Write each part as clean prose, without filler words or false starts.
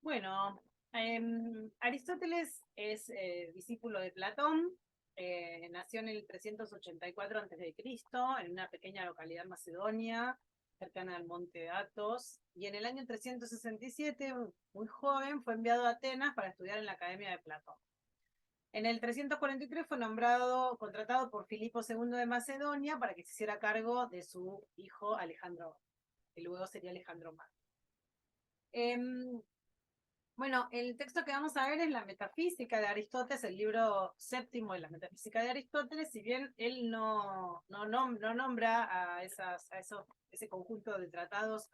Bueno, Aristóteles es discípulo de Platón, nació en el 384 a.C., en una pequeña localidad macedonia, cercana al monte Athos, y en el año 367, muy joven, fue enviado a Atenas para estudiar en la Academia de Platón. En el 343 fue contratado por Filipo II de Macedonia para que se hiciera cargo de su hijo Alejandro, que luego sería Alejandro Magno. Bueno, el texto que vamos a ver es la Metafísica de Aristóteles, el libro séptimo de la Metafísica de Aristóteles. Si bien él no nombra ese conjunto de tratados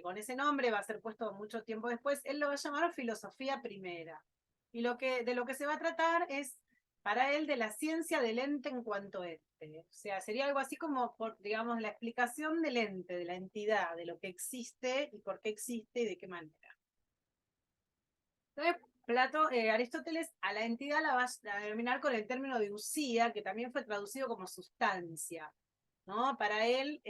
con ese nombre, va a ser puesto mucho tiempo después, él lo va a llamar filosofía primera. Y de lo que se va a tratar es, para él, de la ciencia del ente en cuanto ente. O sea, sería algo así como, digamos, la explicación del ente, de la entidad, de lo que existe y por qué existe y de qué manera. Entonces, Aristóteles a la entidad la va a denominar con el término de usía, que también fue traducido como sustancia, ¿no? Para él,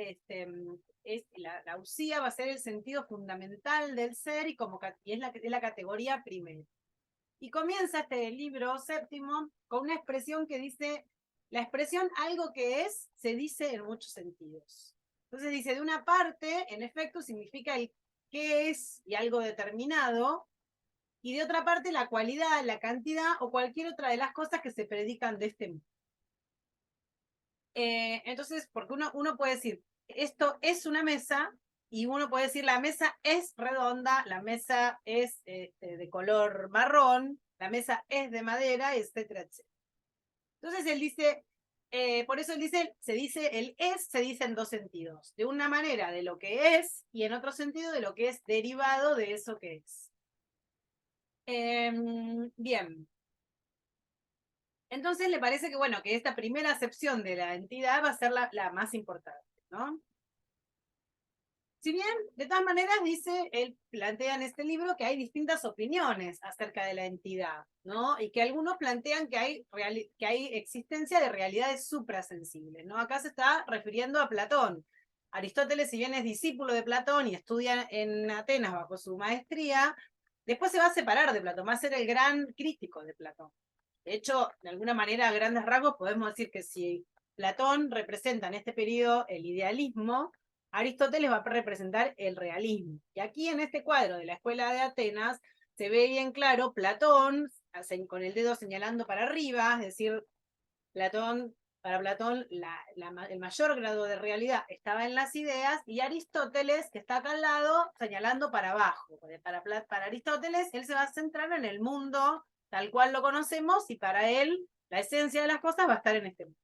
la usía va a ser el sentido fundamental del ser y es la categoría primera. Y comienza este libro séptimo con una expresión que dice, la expresión algo que es, se dice en muchos sentidos. Entonces dice, de una parte, en efecto, significa el qué es y algo determinado, y de otra parte la cualidad, la cantidad o cualquier otra de las cosas que se predican de este mundo. Entonces, porque uno puede decir, esto es una mesa, y uno puede decir, la mesa es redonda, la mesa es de color marrón, la mesa es de madera, etcétera, etcétera. Entonces él dice, por eso él dice, el es se dice en dos sentidos, de una manera de lo que es y en otro sentido de lo que es derivado de eso que es. Bien, entonces le parece que, bueno, que esta primera acepción de la entidad va a ser la más importante, ¿no? Si bien, de todas maneras, él plantea en este libro que hay distintas opiniones acerca de la entidad, ¿no? Y que algunos plantean que hay existencia de realidades suprasensibles, ¿no? Acá se está refiriendo a Platón. Aristóteles, si bien es discípulo de Platón y estudia en Atenas bajo su maestría, después se va a separar de Platón, va a ser el gran crítico de Platón. De hecho, de alguna manera, a grandes rasgos, podemos decir que si Platón representa en este periodo el idealismo, Aristóteles va a representar el realismo. Y aquí en este cuadro de la Escuela de Atenas se ve bien claro Platón con el dedo señalando para arriba, es decir, para Platón el mayor grado de realidad estaba en las ideas, y Aristóteles, que está acá al lado, señalando para abajo. Para Aristóteles, él se va a centrar en el mundo tal cual lo conocemos, y para él la esencia de las cosas va a estar en este mundo.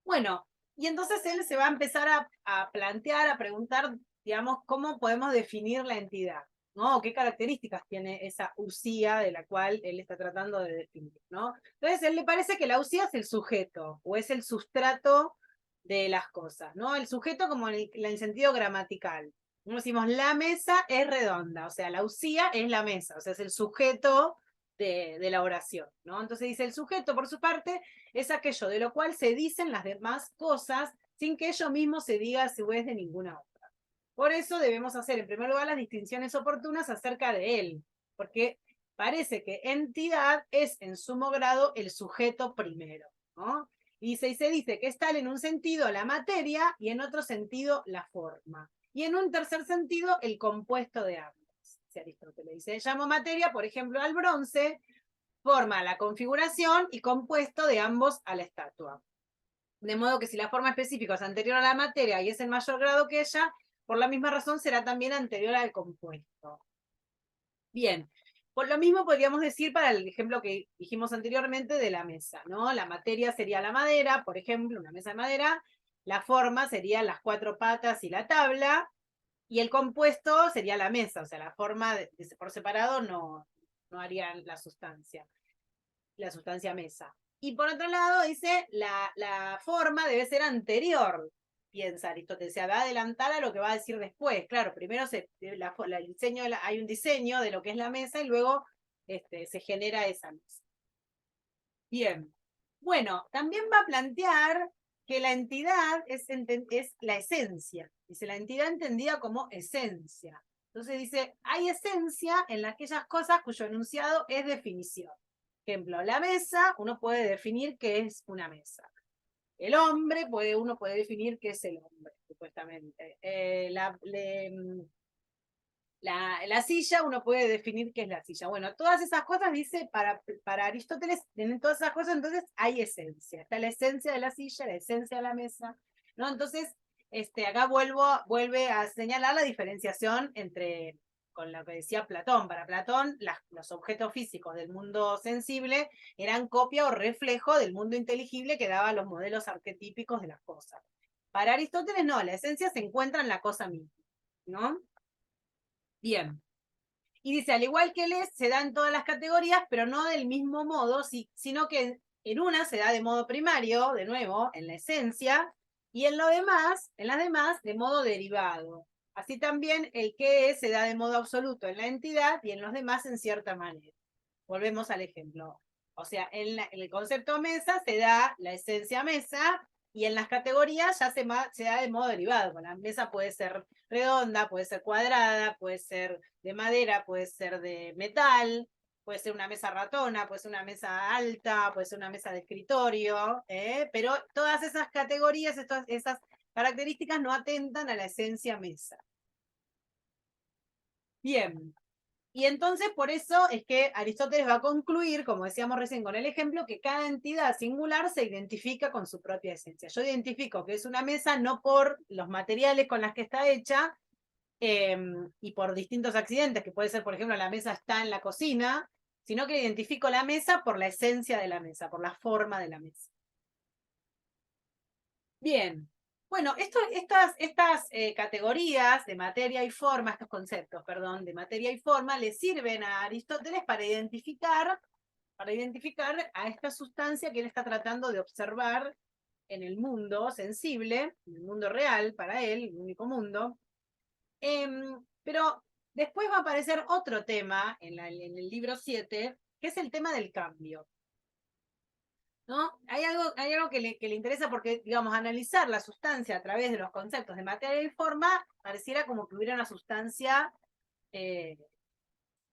Bueno, y entonces él se va a empezar a plantear, a preguntar, digamos, cómo podemos definir la entidad, ¿no? ¿Qué características tiene esa usía de la cual él está tratando de definir, ¿no? Entonces, a él le parece que la usía es el sujeto, o es el sustrato de las cosas, ¿no? El sujeto como en el sentido gramatical. Como decimos, la mesa es redonda, o sea, la usía es la mesa, o sea, es el sujeto de la oración, ¿no? Entonces dice, el sujeto, por su parte, es aquello de lo cual se dicen las demás cosas sin que ello mismo se diga a su vez de ninguna otra. Por eso debemos hacer, en primer lugar, las distinciones oportunas acerca de él, porque parece que entidad es en sumo grado el sujeto primero, ¿no? Y se dice que es tal en un sentido la materia y en otro sentido la forma. Y en un tercer sentido el compuesto de ambos. Si Aristóteles dice, llamo materia, por ejemplo, al bronce, forma la configuración y compuesto de ambos a la estatua. De modo que si la forma específica es anterior a la materia y es en mayor grado que ella, por la misma razón será también anterior al compuesto. Bien, por lo mismo podríamos decir para el ejemplo que dijimos anteriormente de la mesa, ¿no? La materia sería la madera, por ejemplo, una mesa de madera, la forma serían las cuatro patas y la tabla, y el compuesto sería la mesa, o sea, la forma por separado no harían la sustancia mesa. Y por otro lado, dice, la forma debe ser anterior, piensa Aristóteles, se va a adelantar a lo que va a decir después. Claro, primero hay un diseño de lo que es la mesa y luego se genera esa mesa. Bien. Bueno, también va a plantear que la entidad es la esencia. Dice, la entidad entendida como esencia. Entonces dice, hay esencia en aquellas cosas cuyo enunciado es definición. Ejemplo, la mesa, uno puede definir qué es una mesa. El hombre, uno puede definir qué es el hombre, supuestamente. La silla, uno puede definir qué es la silla. Bueno, todas esas cosas, dice, para Aristóteles, en todas esas cosas, entonces hay esencia. Está la esencia de la silla, la esencia de la mesa, ¿no? Entonces, acá vuelve a señalar la diferenciación entre, con lo que decía Platón. Para Platón, los objetos físicos del mundo sensible eran copia o reflejo del mundo inteligible que daba los modelos arquetípicos de las cosas. Para Aristóteles, no, la esencia se encuentra en la cosa misma, ¿no? Bien. Y dice, al igual que él se da en todas las categorías, pero no del mismo modo, sino que en una se da de modo primario, de nuevo, en la esencia, y en las demás, de modo derivado. Así también el qué es se da de modo absoluto en la entidad y en los demás en cierta manera. Volvemos al ejemplo. O sea, en el concepto mesa se da la esencia mesa, y en las categorías ya se da de modo derivado. La mesa puede ser redonda, puede ser cuadrada, puede ser de madera, puede ser de metal, puede ser una mesa ratona, puede ser una mesa alta, puede ser una mesa de escritorio, pero todas esas categorías, esas características no atentan a la esencia mesa. Bien. Y entonces por eso es que Aristóteles va a concluir, como decíamos recién con el ejemplo, que cada entidad singular se identifica con su propia esencia. Yo identifico que es una mesa no por los materiales con las que está hecha, y por distintos accidentes, que puede ser, por ejemplo, la mesa está en la cocina, sino que identifico la mesa por la esencia de la mesa, por la forma de la mesa. Bien. Bueno, estas categorías de materia y forma, estos conceptos, perdón, de materia y forma, le sirven a Aristóteles para identificar a esta sustancia que él está tratando de observar en el mundo sensible, en el mundo real para él, el único mundo. Pero después va a aparecer otro tema en el libro 7, que es el tema del cambio. ¿No? Hay algo que le interesa porque, digamos, analizar la sustancia a través de los conceptos de materia y forma pareciera como que hubiera una sustancia eh,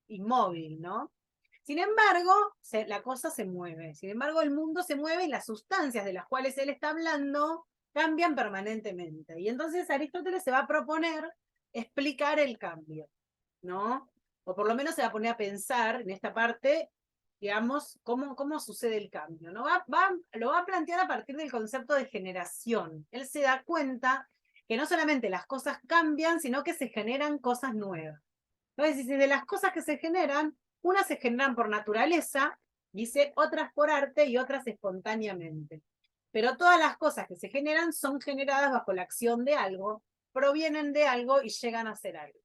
inmóvil, ¿no? Sin embargo, la cosa se mueve. Sin embargo, el mundo se mueve y las sustancias de las cuales él está hablando cambian permanentemente. Y entonces Aristóteles se va a proponer explicar el cambio, ¿no? O por lo menos se va a poner a pensar en esta parte, digamos, cómo sucede el cambio, ¿no? Lo va a plantear a partir del concepto de generación. Él se da cuenta que no solamente las cosas cambian, sino que se generan cosas nuevas. Entonces, dice, de las cosas que se generan, unas se generan por naturaleza, dice, otras por arte y otras espontáneamente. Pero todas las cosas que se generan son generadas bajo la acción de algo, provienen de algo y llegan a ser algo.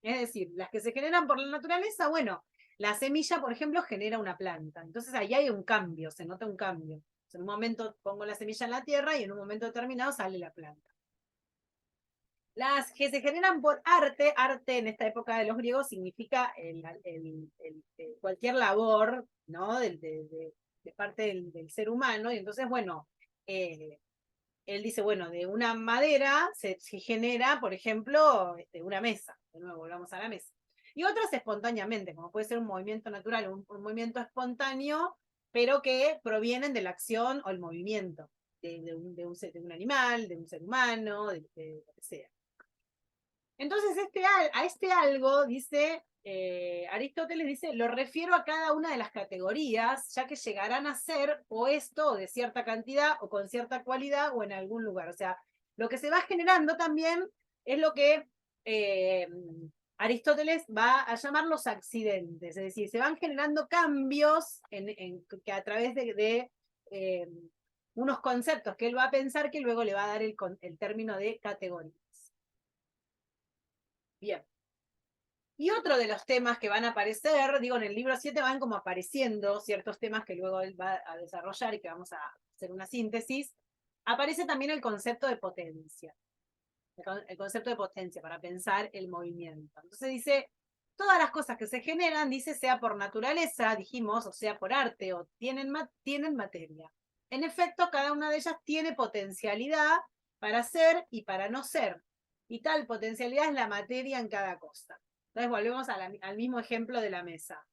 Es decir, las que se generan por la naturaleza, bueno, la semilla, por ejemplo, genera una planta. Entonces ahí hay un cambio, se nota un cambio. En un momento pongo la semilla en la tierra y en un momento determinado sale la planta. Las que se generan por arte en esta época de los griegos significa cualquier labor, ¿no? De parte del ser humano, y entonces, bueno, él dice, bueno, de una madera se genera, por ejemplo, una mesa, de nuevo, volvamos a la mesa. Y otras espontáneamente, como puede ser un movimiento natural, un movimiento espontáneo, pero que provienen de la acción o el movimiento de un animal, de un ser humano, de lo que sea. Entonces, a este algo, dice Aristóteles, dice, lo refiero a cada una de las categorías, ya que llegarán a ser o esto, o de cierta cantidad, o con cierta cualidad, o en algún lugar. O sea, lo que se va generando también es lo que Aristóteles va a llamar los accidentes, es decir, se van generando cambios que a través de unos conceptos que él va a pensar que luego le va a dar el término de categoría. Bien. Y otro de los temas que van a aparecer, digo, en el libro 7 van como apareciendo ciertos temas que luego él va a desarrollar y que vamos a hacer una síntesis. Aparece también el concepto de potencia. El concepto de potencia para pensar el movimiento. Entonces dice, todas las cosas que se generan, dice, sea por naturaleza, dijimos, o sea por arte, o tienen materia. En efecto, cada una de ellas tiene potencialidad para ser y para no ser. Y tal potencialidad es la materia en cada cosa. Entonces volvemos al mismo ejemplo de la mesa.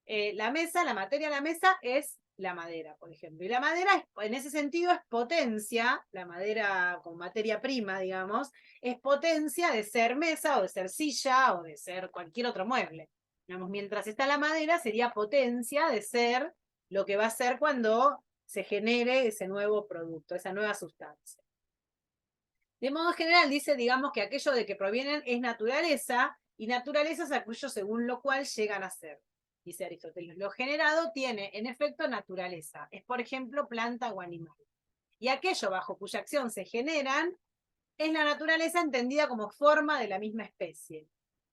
La mesa, la materia de la mesa es la madera, por ejemplo. Y la madera, en ese sentido, es potencia, la madera con materia prima, digamos, es potencia de ser mesa o de ser silla o de ser cualquier otro mueble. Digamos, mientras está la madera, sería potencia de ser lo que va a ser cuando se genere ese nuevo producto, esa nueva sustancia. De modo general, dice, digamos, que aquello de que provienen es naturaleza, y naturaleza es aquello según lo cual llegan a ser. Dice Aristóteles, lo generado tiene, en efecto, naturaleza. Es, por ejemplo, planta o animal. Y aquello bajo cuya acción se generan es la naturaleza entendida como forma de la misma especie.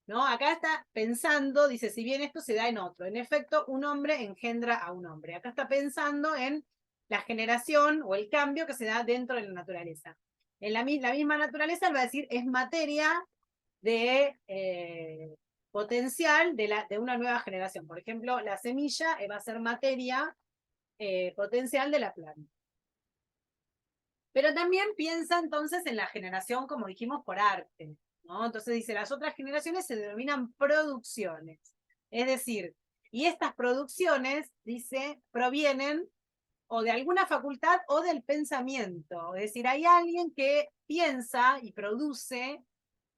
¿No? Acá está pensando, dice, si bien esto se da en otro. En efecto, un hombre engendra a un hombre. Acá está pensando en la generación o el cambio que se da dentro de la naturaleza. En la misma naturaleza, va a decir, es materia de potencial de una nueva generación. Por ejemplo, la semilla va a ser materia potencial de la planta. Pero también piensa entonces en la generación, como dijimos, por arte, ¿no? Entonces dice, las otras generaciones se denominan producciones. Es decir, y estas producciones, dice, provienen o de alguna facultad o del pensamiento. Es decir, hay alguien que piensa y produce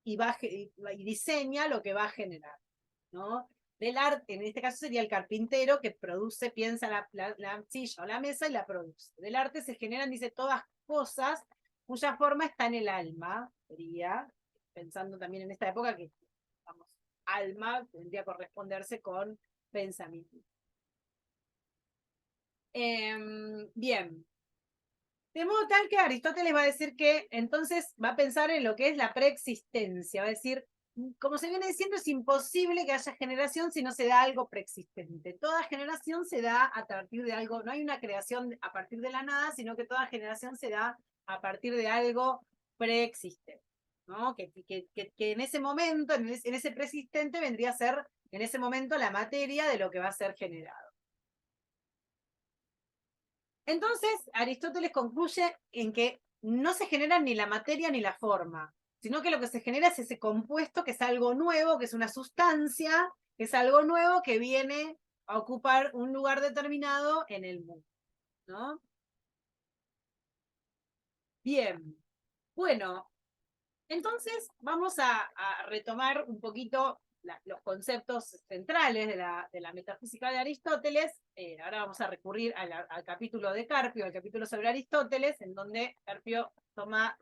y diseña lo que va a generar, ¿no? Del arte, en este caso sería el carpintero que produce, piensa la silla o la mesa y la produce. Del arte se generan, dice, todas cosas cuya forma está en el alma, sería, pensando también en esta época que, vamos, alma tendría que corresponderse con pensamiento. Bien, de modo tal que Aristóteles va a decir que entonces va a pensar en lo que es la preexistencia, va a decir, como se viene diciendo, es imposible que haya generación si no se da algo preexistente. Toda generación se da a partir de algo, no hay una creación a partir de la nada, sino que toda generación se da a partir de algo preexistente, ¿no? Que en ese momento, en ese preexistente, vendría a ser en ese momento la materia de lo que va a ser generado. Entonces, Aristóteles concluye en que no se genera ni la materia ni la forma, sino que lo que se genera es ese compuesto que es algo nuevo, que es una sustancia, que es algo nuevo que viene a ocupar un lugar determinado en el mundo, ¿no? Bien, bueno, entonces vamos a retomar un poquito los conceptos centrales de la metafísica de Aristóteles. Ahora vamos a recurrir al capítulo de Carpio, al capítulo sobre Aristóteles, en donde Carpio toma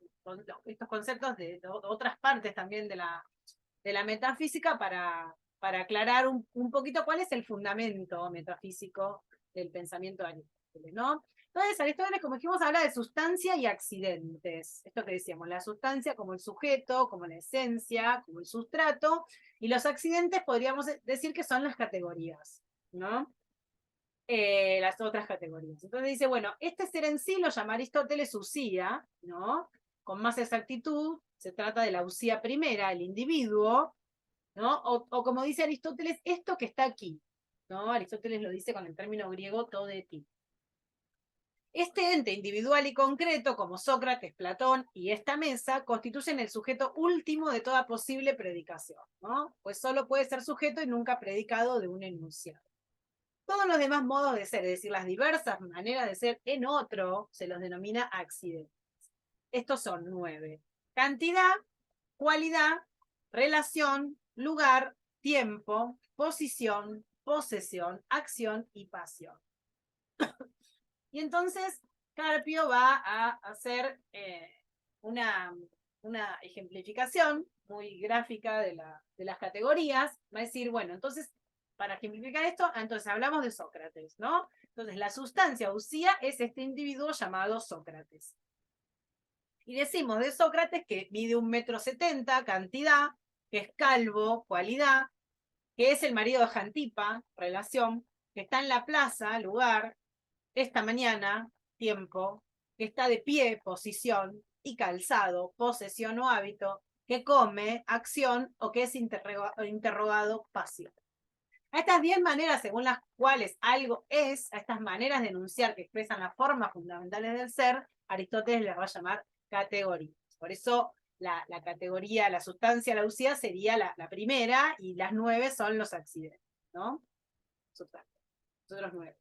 estos conceptos de otras partes también de la metafísica para aclarar un poquito cuál es el fundamento metafísico del pensamiento de Aristóteles, ¿no? Entonces, Aristóteles, como dijimos, habla de sustancia y accidentes. Esto que decíamos, la sustancia como el sujeto, como la esencia, como el sustrato, y los accidentes podríamos decir que son las categorías, ¿no? Las otras categorías. Entonces dice, bueno, este ser en sí lo llama Aristóteles usía, ¿no? Con más exactitud, se trata de la usía primera, el individuo, ¿no? O como dice Aristóteles, esto que está aquí, ¿no? Aristóteles lo dice con el término griego todo de ti. Este ente individual y concreto, como Sócrates, Platón y esta mesa, constituyen el sujeto último de toda posible predicación, ¿no? Pues solo puede ser sujeto y nunca predicado de un enunciado. Todos los demás modos de ser, es decir, las diversas maneras de ser en otro, se los denomina accidentes. Estos son 9. Cantidad, cualidad, relación, lugar, tiempo, posición, posesión, acción y pasión. Y entonces Carpio va a hacer una ejemplificación muy gráfica de las categorías. Va a decir, bueno, entonces, para ejemplificar esto, entonces hablamos de Sócrates, ¿no? Entonces, la sustancia usía es este individuo llamado Sócrates. Y decimos de Sócrates que mide 1,70 m, cantidad, que es calvo, cualidad, que es el marido de Jantipa, relación, que está en la plaza, lugar, esta mañana, tiempo, que está de pie, posición, y calzado, posesión o hábito, que come, acción, o que es interrogado, pasión. A estas 10 maneras según las cuales algo es, a estas maneras de enunciar que expresan las formas fundamentales del ser, Aristóteles les va a llamar categorías. Por eso la categoría, la sustancia, la usía sería la primera, y las 9 son los accidentes, ¿no? Nosotros 9.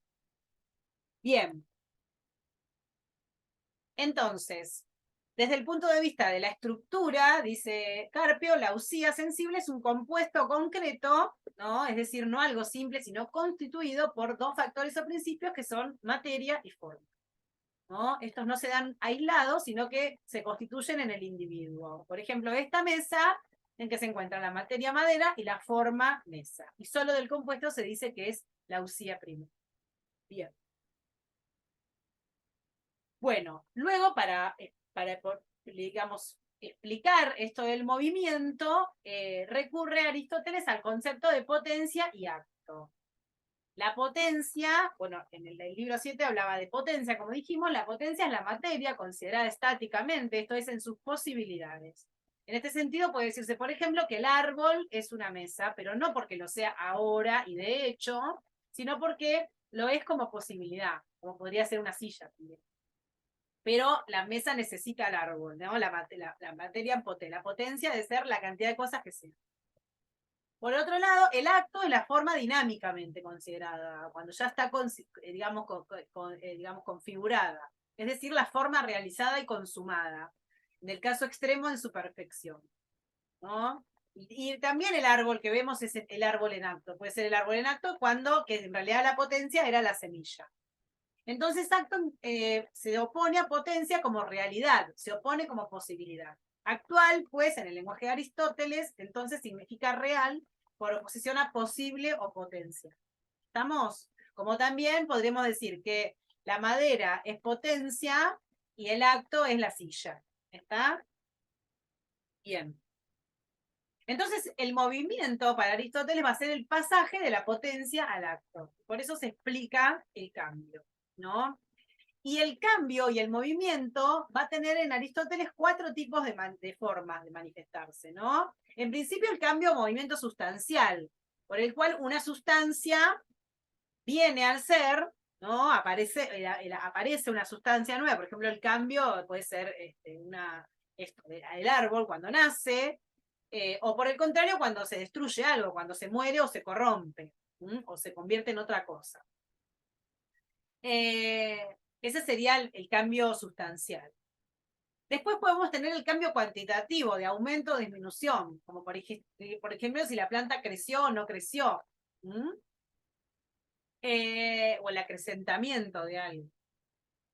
Bien. Entonces, desde el punto de vista de la estructura, dice Carpio, la usía sensible es un compuesto concreto, ¿no? Es decir, no algo simple, sino constituido por dos factores o principios que son materia y forma, ¿no? Estos no se dan aislados, sino que se constituyen en el individuo. Por ejemplo, esta mesa en que se encuentra la materia madera y la forma mesa. Y solo del compuesto se dice que es la usía primera. Bien. Bueno, luego digamos, explicar esto del movimiento, recurre Aristóteles al concepto de potencia y acto. La potencia, bueno, en el libro 7 hablaba de potencia, como dijimos, la potencia es la materia considerada estáticamente, esto es en sus posibilidades. En este sentido puede decirse, por ejemplo, que el árbol es una mesa, pero no porque lo sea ahora y de hecho, sino porque lo es como posibilidad, como podría ser una silla también. Pero la mesa necesita el árbol, ¿no? La materia la potencia de ser la cantidad de cosas que sea. Por otro lado, el acto es la forma dinámicamente considerada, cuando ya está, digamos, digamos, configurada, es decir, la forma realizada y consumada, en el caso extremo en su perfección, ¿no? Y también el árbol que vemos es el árbol en acto, puede ser el árbol en acto que en realidad la potencia era la semilla. Entonces, acto se opone a potencia como realidad, se opone como posibilidad. Actual, pues, en el lenguaje de Aristóteles, entonces significa real por oposición a posible o potencia. ¿Estamos? Como también podríamos decir que la madera es potencia y el acto es la silla. ¿Está? Bien. Entonces, el movimiento para Aristóteles va a ser el pasaje de la potencia al acto. Por eso se explica el cambio, ¿no? Y el cambio y el movimiento va a tener en Aristóteles 4 tipos de formas de manifestarse, ¿no? En principio, el cambio o movimiento sustancial, por el cual una sustancia viene al ser, ¿no? Aparece una sustancia nueva, por ejemplo, el cambio puede ser el árbol cuando nace, o por el contrario, cuando se destruye algo, cuando se muere o se corrompe, o se convierte en otra cosa. Ese sería el cambio sustancial. Después podemos tener el cambio cuantitativo, de aumento o disminución, como por ejemplo si la planta creció o no creció, o el acrecentamiento de algo.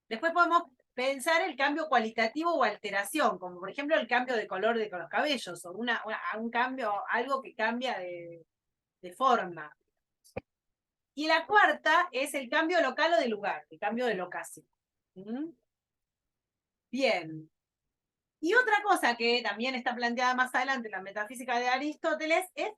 Después podemos pensar el cambio cualitativo o alteración, como por ejemplo el cambio de color de los cabellos, o un cambio, algo que cambia de forma. Y la cuarta es el cambio local o de lugar, el cambio de locación. Bien. Y otra cosa que también está planteada más adelante en la metafísica de Aristóteles es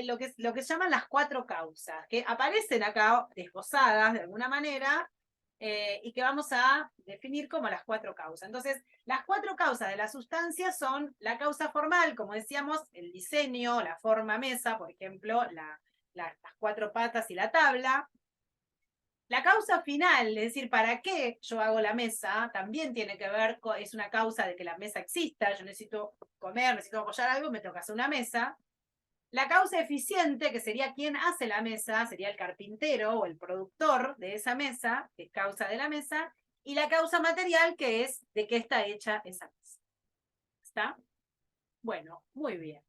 lo que se llaman las 4 causas, que aparecen acá desposadas de alguna manera, y que vamos a definir como las 4 causas. Entonces, las 4 causas de la sustancia son la causa formal, como decíamos, el diseño, la forma mesa, por ejemplo, las 4 patas y la tabla. La causa final, es decir, ¿para qué yo hago la mesa? También tiene que ver es una causa de que la mesa exista. Yo necesito comer, necesito apoyar algo, me tengo que hacer una mesa. La causa eficiente, que sería quien hace la mesa, sería el carpintero o el productor de esa mesa, que es causa de la mesa. Y la causa material, que es de qué está hecha esa mesa. ¿Está? Bueno, muy bien.